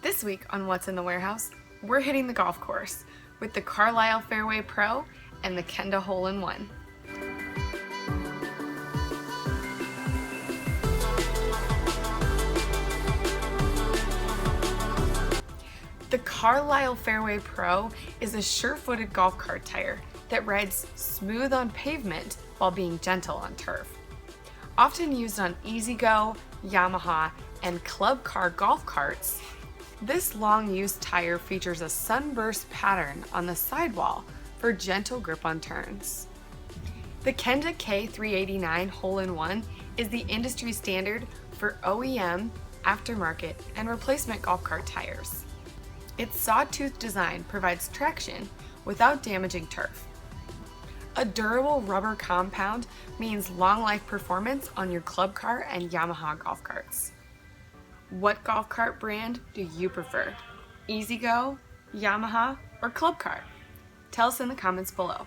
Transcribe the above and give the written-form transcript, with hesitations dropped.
This week on What's in the Warehouse, we're hitting the golf course with the Carlisle Fairway Pro and the Kenda Hole In One. The Carlisle Fairway Pro is a sure-footed golf cart tire that rides smooth on pavement while being gentle on turf. Often used on E-Z-Go, Yamaha, and Club Car golf carts, this long-use tire features a sunburst pattern on the sidewall for gentle grip on turns. The Kenda K389 Hole In One is the industry standard for OEM, aftermarket, and replacement golf cart tires. Its sawtooth design provides traction without damaging turf. A durable rubber compound means long life performance on your Club Car and Yamaha golf carts. What golf cart brand do you prefer? E-Z-Go, Yamaha, or Club Car? Tell us in the comments below.